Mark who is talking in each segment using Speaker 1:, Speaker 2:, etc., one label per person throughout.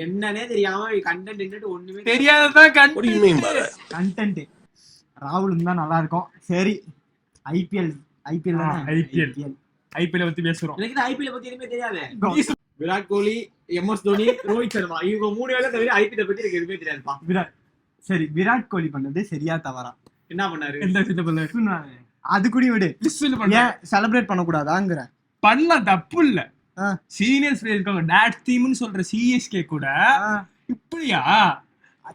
Speaker 1: என்னன்னே தெரியாம கண்டென்ட் ஒண்ணுமே தெரியாததான் கண்டென்ட். ராகுல் தான் நல்லா இருக்கும். சரி, ஐபிஎல் பத்தி பேசுறோம். எனக்கு ஐபிஎல் பத்தி எதுவுமே தெரியாது. விராட் கோலி, எம்எஸ் தோனி, ரோஹித் சர்மா இவங்க 3 பேரை தவிர ஐபிஎல் பத்தி எனக்கு எதுவுமே தெரியாதுப்பா. சரி, விராட் கோலி பண்ணது சரியா தவறா? என்ன பண்ணாரு? எந்த விஷயத்த பண்ணாரு? அது கூட விடு. ஏன் செலிப்ரேட் பண்ண கூடாதாங்கற? பண்ண தப்பு இல்ல. சீனியர்ஸ் இருக்காங்க, டாட் டீம்னு சொல்ற சிஎஸ்கே கூட இப்படியா?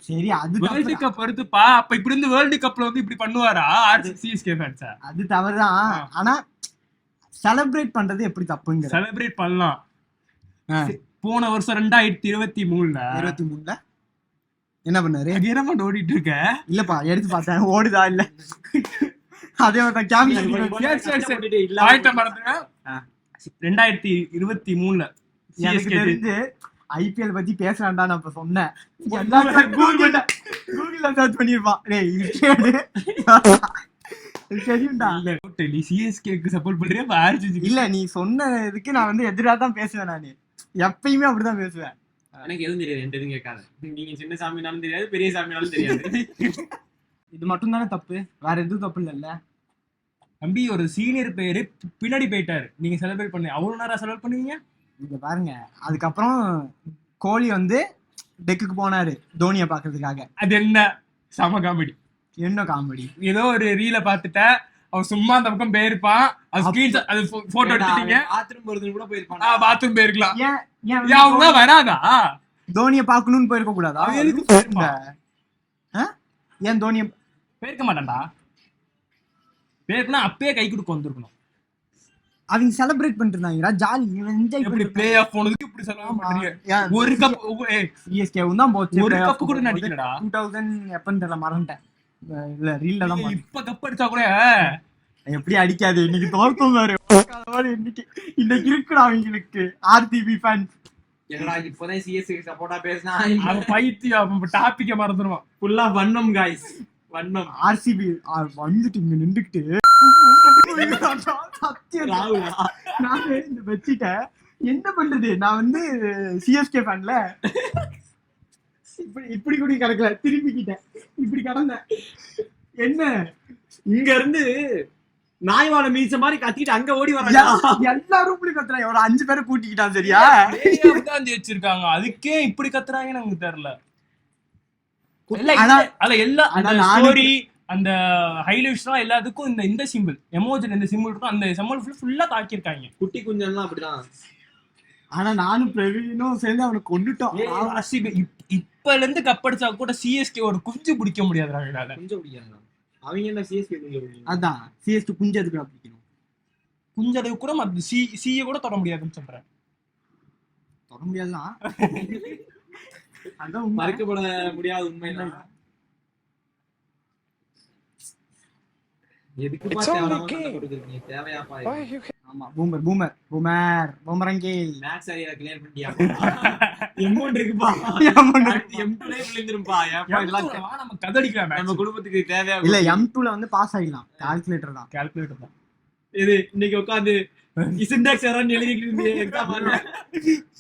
Speaker 1: சரி, அது வேர்ல்ட் கப் வருதுப்பா. அப்ப இப்படி இருந்து வேர்ல்ட் கப்ல வந்து இப்படி பண்ணுவாரா சிஎஸ்கே ஃபேன்ஸ்? அது தவறுதான். ஆனா செலிப்ரேட் பண்றது எப்படி தப்புங்க? செலிப்ரேட் பண்ணலாம். போன வருஷம் 2023ல என்ன பண்ணாரு? என்ன ஓடிட்டு இருக்க? இல்லப்பா, எடுத்து பார்த்தேன், ஓடுதா இல்ல? அதே மாதிரி 2023ல எனக்கு தெரிஞ்சு ஐபிஎல் பத்தி பேசலாம்டா நான் இப்ப சொன்னேன். கூகுள்ல சர்ச் பண்ணிருப்பான். சப்போர்ட் பண்றியா? இல்ல, நீ சொன்னதுக்கு நான் வந்து எதிராக தான் பேசுவேன். நானு எப்பயுமே அப்படிதான் பேசுவேன். எனக்கு எதுவும் தெரியாது, என்கிட்ட எதுவும் கேட்காது. நீங்க சின்ன சாமினாலும் தெரியாது, பெரிய சாமினாலும் தெரியாது. இது மட்டும் தானே தப்பு, வேற எதுவும் தப்பு இல்ல. தம்பி, ஒரு சீனியர் பேரு பின்னாடி போயிட்டாரு, நீங்க செலிப்ரேட் பண்ணி அவ்வளவு நேரம் செலிப்ரேட் பண்ணுவீங்க? இங்க பாருங்க, அதுக்கப்புறம் கோலி வந்து டெக்குக்கு போனாரு தோனியை பாக்குறதுக்காக. அது என்ன சம காமெடி? என்ன காமெடி? ஏதோ ஒரு ரீல பாத்துட்ட, அவன் சும்மா அந்த பக்கம் போயிருப்பான். அது போட்டோ எடுத்துட்டீங்க. பாத்ரூம் போறதுக்கு கூட போயிருப்பான். பாத்ரூம் போயிருக்கலாம். ஏன் வராதா? தோனியை பாக்கணும்னு போயிருக்க கூடாதா? ஏன் தோனியை போயிருக்க மாட்டான்டா? பேருக்குன்னா அப்பயே கை கொடுக்க வந்திருக்கணும். அவங்க செலிப்ரேட் பண்ணிட்டு இருந்தாங்க, ஜாலி என்ஜாய் பண்ணி. ப்ளே ஆஃப் போனதுக்கு இப்படி செலிப்ரேட் பண்றீங்க. ஒரு கப் சிஎஸ்கே தான் போச்சு, ஒரு கப் கூட நடிக்கலடா. 2000 எப்பன்னு தெரியல, மறந்துட்டேன். இல்ல ரீல்ல தான். இப்ப கப் அடிச்சா கூட எப்படி அடிக்காது? இன்னைக்கு தோற்கும் பாரு. இன்னைக்கு இருக்குடா அவங்களுக்கு ஆர்சிபி ஃபேன்ஸ். என்னடா இப்போதான் சிஎஸ்கே சப்போர்ட்டா பேசினா அவன் பைத்தியம், டாபிக்க மறந்துடுவான். ஃபுல்லா வண்ணம் गाइस, வண்ணம். ஆர்சிபி வந்துட்டு இங்க நின்றுக்கிட்டு வச்சுட்டேன். என்ன பண்றது? நான் வந்து சிஎஸ்கே ஃபேன்ல இப்படி கூட கிடக்கல, திரும்பிக்கிட்டேன். இப்படி கடந்தேன். என்ன இங்க இருந்து நாய்வான மீச்ச மாதிரி கத்திட்டு அங்க ஓடி வர எல்லாரும் இப்படி கத்துறாங்க. ஒரு 5 பேரை கூட்டிக்கிட்டான். சரியா வச்சிருக்காங்க, அதுக்கே இப்படி கத்துறாங்கன்னு நமக்கு தெரியல. அந்த ஹைலைட்ஸ்லாம் எல்லாத்துக்கும் இந்த சிம்பிள் எமோஜன், இந்த சிம்பிள் இருக்கும். அந்த சிம்பிள் ஃபுல்லா தாக்கியிருக்காங்க. குட்டி குஞ்செல்லாம் அப்படிதான். ஆனா நானும் பிரவீனும் சேர்ந்து அவனை கொண்டுட்டோம். இப்பல இருந்து கப்படிச்சா கூட சிஎஸ்கே ஒரு குஞ்சு பிடிக்க முடியாது. குஞ்சு பிடிக்காது அவங்க. என்ன சிஎஸ்கே குஞ்சு பிடிக்கும்? அதான் சிஎஸ்கே குஞ்சு அதுக்கு பிடிக்கணும். குஞ்சளவு கூட சிஏ கூட தொட முடியாதுன்னு சொல்றேன். தொட முடியாதுதான், அதான் மறுக்கப்பட முடியாத உண்மைதான்.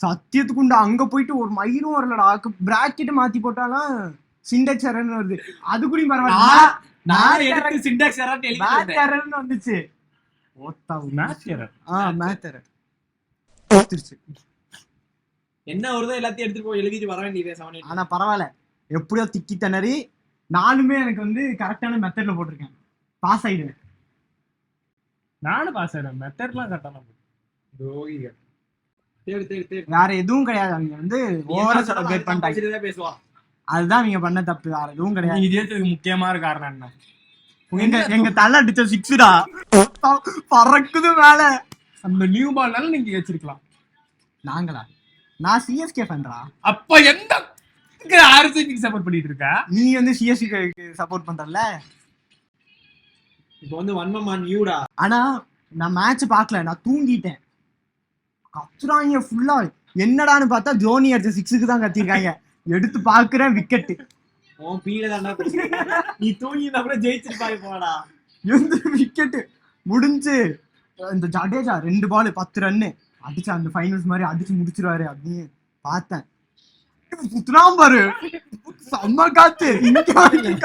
Speaker 1: சத்தியத்துக்குண்டா அங்க போயிட்டு ஒரு மயிரும் வரலடா. பிராக்கெட் மாத்தி போட்டாலும் சிண்டெக்ஸ் எரர்னு வருது. அது கூட பரவாயில்ல. என்ன வருதோ எல்லாத்தையும் எடுத்துட்டு போய் எழுதிட்டு வர வேண்டியது. ஆனா பரவாயில்ல, எப்படியோ திக்கி திணறி நானுமே எனக்கு வந்து கரெக்டான மெத்தட்ல போட்டிருக்கேன். பாஸ் ஆயிடுவேன். நானும் பாஸ் ஆயிடுவேன். மெத்தட்லாம் கரெக்டான வேற எதுவும் கிடையாது. அவங்க வந்து ஓவரா செலிப்ரேட் பண்ணிட்டாங்க. பேசுவான், அதுதான் நீங்க பண்ண தப்பு. வேற எதுவும் கிடையாது. இதே முக்கியமான காரணம் என்ன? எங்க தலை அடிச்ச 6டா பறக்குது மேல. அந்த நியூ பால்னால நீங்க வச்சிருக்கலாம். நாங்களா? நான் சிஎஸ்கே ஃபேன்டா. அப்ப எந்த ஆர்சிபி சப்போர்ட் பண்ணிட்டு இருக்க? நீ வந்து சிஎஸ்கே சப்போர்ட் பண்றல. இப்போ வந்து வன்மமான் யூடா. ஆனா நான் மேட்ச் பார்க்கல, நான் தூங்கிட்டேன். கத்துறாங்க ஃபுல்லா. என்னடான்னு பார்த்தா தோனி அடிச்ச 6க்கு தான் கத்திருக்காங்க. எடுத்து பாக்குறேன், விக்கெட். நீ தூங்கினா கூட ஜெயிச்சிருப்பாங்க போடா. விக்கெட்
Speaker 2: முடிஞ்சு இந்த ஜடேஜா 2 பால் 10 ரன்னு அடிச்சு அந்த ஃபைனல்ஸ் மாதிரி அடிச்சு முடிச்சிருவாரு அப்படின்னு பார்த்தேன். சுத்துறான் பாரு, செம்ம காத்து,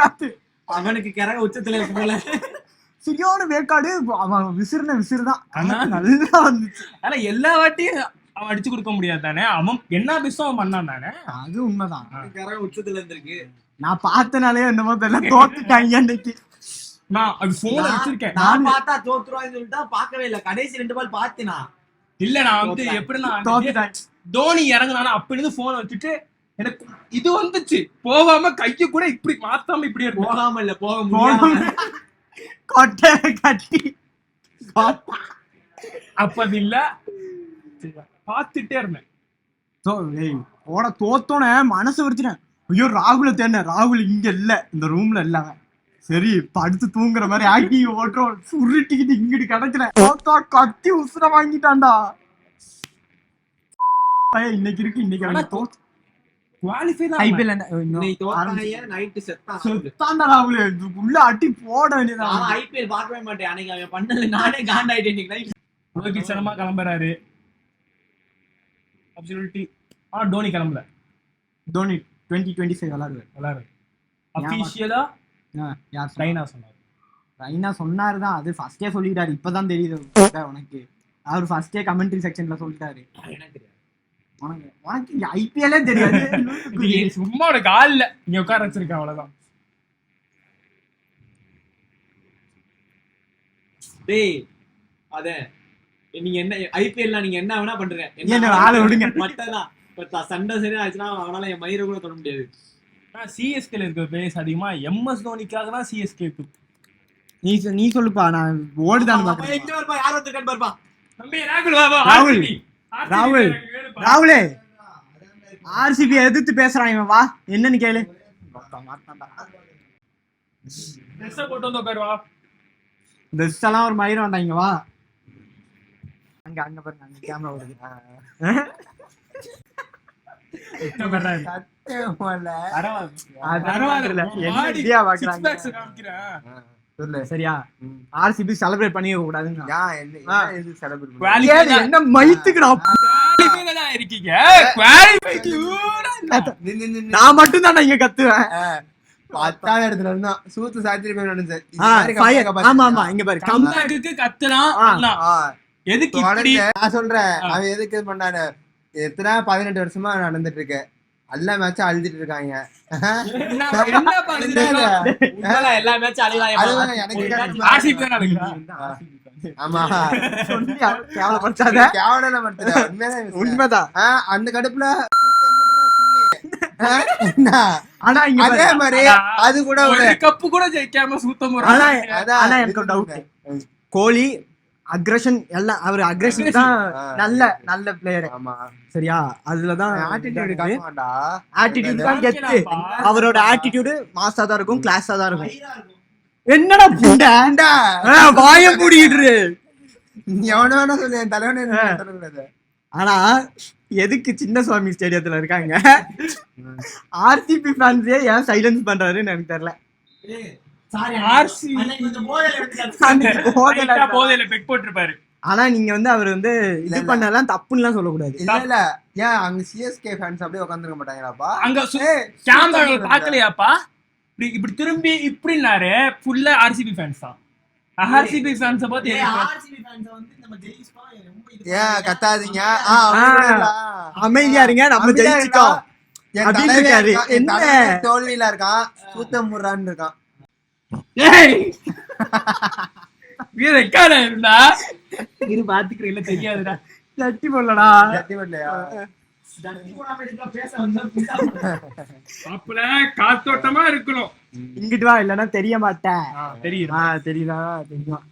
Speaker 2: காத்து.
Speaker 1: அவனுக்கு கிறக உச்சத்துல போல
Speaker 2: சரியான வேக்காடு. அவன் விசிறுதான் நல்லா வந்துச்சு.
Speaker 3: ஆனா எல்லா வாட்டியும் அவன் அடிச்சு கொடுக்க முடியாது தானே, அவன் என்ன பிஸ்ஸும் அவன் பண்ணான் தானே.
Speaker 2: அது உண்மைதான்,
Speaker 1: கிறக உச்சத்துல இருந்திருக்கு.
Speaker 2: நான் பார்த்தனாலே என்னமோ தெரியல தோத்துட்டாங்க அன்னைக்கு.
Speaker 3: நான் அது போன் வச்சிருக்கேன்,
Speaker 1: நான் பார்த்தா தோத்துருவான்னு சொல்லிட்டு பார்க்கவே இல்லை. கடைசி 2 பால் பார்த்தேனா
Speaker 3: இல்ல. நான் வந்து எப்படின்னா தோனி இறங்குனானா அப்ப இருந்து போன் வச்சுட்டு எனக்கு இது வந்துச்சு, போகாம கைய கூட இப்படி மாத்தாம இப்படி
Speaker 1: போகாம இல்ல போக முடியாம
Speaker 2: கொட்டை கட்டி
Speaker 3: அப்ப அது இல்ல பாத்துட்டே இருந்தேன்.
Speaker 2: தோத்தோன மனசு வச்சுட்டேன். ஐயோ ராகுல தேன, ராகுல் இங்க இல்ல, இந்த ரூம்ல இல்ல. சரி படுத்து தூங்குற மாதிரி ஆக்டிங் ஓட்டுறோம், சுருட்டிக்கிட்டு இங்கிட்டு கிடைக்கிறேன். கத்தி உசுர வாங்கிட்டான்டா. இன்னைக்கு இருக்கு, இன்னைக்கு தோத்து உள்ள அட்டி போட வேண்டியதான்.
Speaker 1: ஐபிஎல் பார்க்கவே மாட்டேன் அன்னைக்கு அவன் பண்ணது, நானே காண்டாயிட்டேன்.
Speaker 3: ரோஹித் சர்மா கிளம்புறாரு, டோனி கிளம்பல.
Speaker 2: தோனி 2025 விளையாடுவாரு
Speaker 3: அபிஷியலா. ரைனா
Speaker 2: சொன்னாருதான், அது ஃபர்ஸ்டே சொல்லிட்டாரு, இப்பதான் தெரியுது உனக்கு. அவர் ஃபர்ஸ்டே கமெண்ட்ரி செக்ஷன்ல சொல்லிட்டாரு. உனக்கு ஐபிஎல்லே தெரியாது,
Speaker 3: சும்மா ஒரு கால்ல இங்க உட்கார வச்சிருக்கேன் அவ்வளவுதான்.
Speaker 1: டேய் அத நீங்க என்ன ஐபிஎல்ல நீங்க என்ன வேணா பண்றீங்க,
Speaker 2: என்ன ஆள விடுங்க
Speaker 1: மட்டதான். சண்டை சரியா ஆச்சுன்னா அவனால என் மயிரை கூட தொட முடியாது.
Speaker 3: சிஎஸ்கேல இருக்க பிளேயர்ஸ் அதிகமா எம்எஸ் தோனிக்காக தான் சிஎஸ்கே இருக்கு.
Speaker 2: நீ சொல்லுப்பா, நான் ஓடுதான்
Speaker 1: யார் வந்திருக்கான்னு பாருப்பா.
Speaker 2: ராகுலே ஆர்சிபி எதிர்த்து பேசுறான் இவன், வா என்னன்னு கேளு. ட்ரெஸ் எல்லாம் ஒரு மயிரம் வேண்டாங்க, வா அங்க அங்க பாருங்க, அங்க கேமரா வருது. சரியா ஆர்சிபி செலிப்ரேட் பண்ணிக்க கூடாதுன்னு என்ன மயித்துக்குடா
Speaker 3: இருக்கீங்க.
Speaker 2: நான் மட்டும் தான் இங்க கத்துவேன்.
Speaker 4: 10வது இடத்துல இருந்தா சூத்து சாத்திரி
Speaker 2: ஆமா ஆமா இங்க பாரு
Speaker 3: கம்பேக்கு கத்துறான். எதுக்கு
Speaker 4: நான் சொல்றேன், அவன் எதுக்கு இது பண்ணானு எத்தனை 18 வருஷமா நடந்துட்டு இருக்கு. எல்லா மேட்சும் அழுதுட்டு இருக்காங்க.
Speaker 1: எல்லா மேட்சும்
Speaker 4: ஆமா
Speaker 2: உண்மைதான்.
Speaker 4: அந்த கடுப்புல
Speaker 2: ஆனா
Speaker 4: அதே மாதிரி அது கூட ஒரு
Speaker 3: கப்பு கூட ஜெயிக்காம சூத்தம்.
Speaker 2: ஆனா எனக்கு டவுட், கோலி அக்ரஷன் எல்லாம் அவர் அக்ரஷன் தான் நல்ல பிளேயர். சரியா அதுலதான் ஆட்டிடியூட் தான் கெத்து. அவரோட ஆட்டிடியூடு மாஸா தான் இருக்கும், கிளாஸா தான் இருக்கும். என்னடா புண்டா வாய மூடிட்டு
Speaker 4: எவன வேணா சொல்லு, என் தலைவனே.
Speaker 2: ஆனா எதுக்கு சின்ன சுவாமி ஸ்டேடியத்துல இருக்காங்க ஆர்சிபி ஃபேன்ஸே ஏன் சைலன்ஸ் பண்றாருன்னு எனக்கு தெரியல. ஆனா நீங்க வந்து அவர் வந்து இது பண்ணலாம் தப்புன்னு சொல்லக்கூடாது.
Speaker 4: இல்ல ஏன் அங்க சிஎஸ்கே ஃபேன்ஸ் அப்படியே உட்காந்துருக்க மாட்டாங்களாப்பா?
Speaker 3: அங்க கேமரா பாக்கலையாப்பா? இப்படி திரும்பி இப்படினாரு ஃபுல்லா ஆர்சிபி ஃபேன்ஸ் தான். ஆர்சிபி ஃபேன்ஸ் பார்த்து
Speaker 4: ஏன் கத்தாதீங்க,
Speaker 2: அமைதியா இருங்க, நம்ம ஜெயிச்சிட்டோம்.
Speaker 4: என்ன தோல்வியில இருக்கான், சூத்தம் முறான்னு இருக்கான்.
Speaker 3: இருந்தா இரு பாத்துக்கிறீங்களா தெரியாதுடா.
Speaker 2: சட்டி போடலடா,
Speaker 4: சட்டி போடலையா?
Speaker 3: காத்தோட்டமா இருக்கணும்.
Speaker 2: இங்கிட்டு வா, இல்லன்னா தெரிய மாட்டேன். தெரியுமா? தெரியுதா? தெரியும்.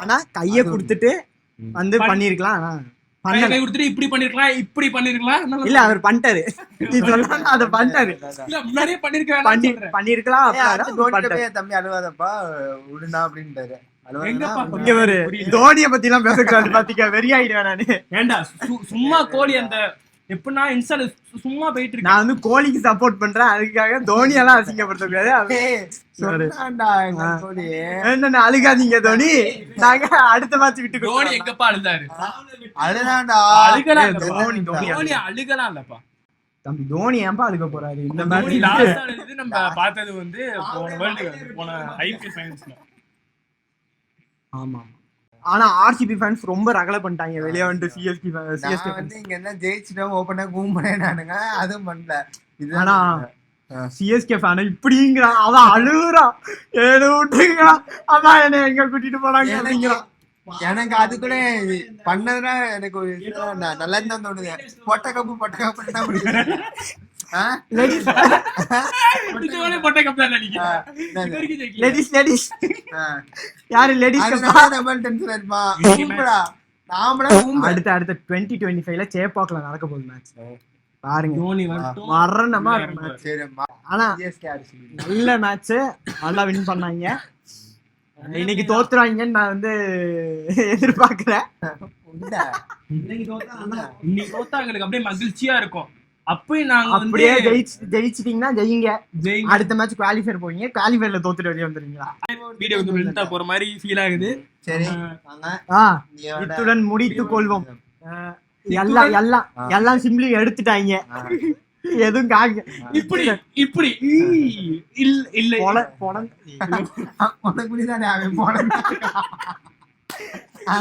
Speaker 2: ஆனா கைய குடுத்துட்டு வந்து பண்ணிருக்கலாம்,
Speaker 3: இப்படி பண்ணிருக்கலாம், இப்படி பண்ணிருக்கலாம்.
Speaker 2: இல்ல அவர் பண்ணிட்டாரு, நீ சொல்லலாம் அத பண்ணிட்டாரு.
Speaker 3: இல்ல முன்னாடியே
Speaker 2: பண்ணிருக்கலாம்.
Speaker 4: தம்பி அழுவாதப்பா விடுனா அப்படின்ட்டாரு.
Speaker 2: தோனிய பத்தி எல்லாம் பேசக்கூடாது, பாத்தீங்க வெறியாயிடுவேன் நானு.
Speaker 3: ஏண்டா சும்மா கோலி அந்த எப்படின்னா இன்ஸ்டால சும்மா போயிட்டு இருக்கேன்.
Speaker 2: நான் வந்து கோலிக்கு சப்போர்ட் பண்றேன், அதுக்காக தோனி எல்லாம் அசிங்கப்படுத்த கூடாது.
Speaker 4: ஏய், சொன்னான்டா எங்க கோலி.
Speaker 2: என்னன்னு அழுகாதீங்க தோனி, நாங்க அடுத்த மேட்ச் விட்டு
Speaker 3: தோனி
Speaker 2: கொடுத்தோம்.
Speaker 3: எங்கப்பா அழுதாரு?
Speaker 4: அழுதான்டா.
Speaker 3: அழுகலாம் இல்ல.
Speaker 2: தோனி
Speaker 3: தோனி அழுகலாம் இல்லப்பா.
Speaker 2: தம்பி தோனி ஏன்பா அழுக போறாரு இந்த
Speaker 3: தோனி
Speaker 2: மேட்ச்?
Speaker 3: லாஸ்ட் ஆனது நம்ம பார்த்தது வந்து போன வேர்ல்ட் கப், போன ஐபிஎல் ஃபைனல்ஸ்ல.
Speaker 2: ஆமா, ஆனா ஆர்சிபி ஃபேன்ஸ் ரொம்ப ரகலை பண்ணிட்டாங்க வெளியே வந்து. சிஎஸ்கே
Speaker 4: நான் வந்து இங்க என்ன ஜெயிச்சிட்டோம் ஓபனா கூம்பனேன் நானுங்க, அதுவும் பண்ணல. இது
Speaker 2: ஆனா சிஎஸ்கே ஃபேன் இப்படிங்கிறான், அவன் அழுகுறான், ஏதோ விட்டுங்கிறான், அம்மா என்ன எங்க கூட்டிட்டு போனாங்க அப்படிங்கிறான்.
Speaker 4: எனக்கு அது கூட பண்ணதுனா எனக்கு ஒரு நல்லா தான் தோணுது. பொட்ட கப்பு தான் பிடிக்கும்.
Speaker 3: பிடிச்சவனே பொட்டை கப் தான் நினைக்கிறேன். இது வரைக்கும் ஜெயிக்கல.
Speaker 2: லேடிஸ் யாரு லேடிஸ்? அடுத்த 2025ல சேப்பாக்ல நடக்க போகுது மேட்ச் பாருங்க.
Speaker 3: தோனி வரட்டும்.
Speaker 2: மரணமா இருக்கும் match. ஆனா நல்ல மேட்ச், நல்லா வின் பண்ணாங்க. இன்னைக்கு தோத்துறாங்கன்னு நான் வந்து எதிர்பார்க்கிறேன்.
Speaker 3: இன்னைக்கு தோத்தா எங்களுக்கு அப்படியே மகிழ்ச்சியா இருக்கும். அப்பயும் நாங்க
Speaker 2: அப்படியே ஜெயிச்சிட்டீங்கன்னா ஜெயிங்க,
Speaker 3: ஜெயிங்க.
Speaker 2: அடுத்த மேட்ச் குவாலிஃபயர் போவீங்க, குவாலிஃபயர்ல தோத்துட்டு வெளியே வந்துருவீங்களா?
Speaker 3: வீடியோ வந்து லென்த்தா போற மாதிரி ஃபீல் ஆகுது.
Speaker 4: சரி,
Speaker 2: இத்துடன் முடித்துக் கொள்வோம். எல்லாம் சிம்பிளி எடுத்துட்டாங்க, எதுவும் காங்க.
Speaker 3: இப்படி இப்படி இல்ல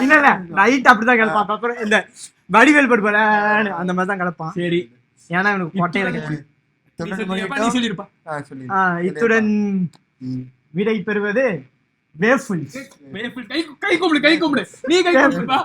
Speaker 2: இல்ல நைட் அப்படிதான் கிளப்பான். அப்புறம் இந்த வடிவேல் படுப்பாரு அந்த மாதிரி தான் கிளப்பான்.
Speaker 3: சரி,
Speaker 2: ஏன்னா எனக்கு கொட்டையில கிடையாது.
Speaker 3: சொல்லிருப்பா.
Speaker 2: இத்துடன் விடை பெறுவது வேஃபுல்.
Speaker 3: கை கும்பிடு நீ கை கும்பிடுப்பா.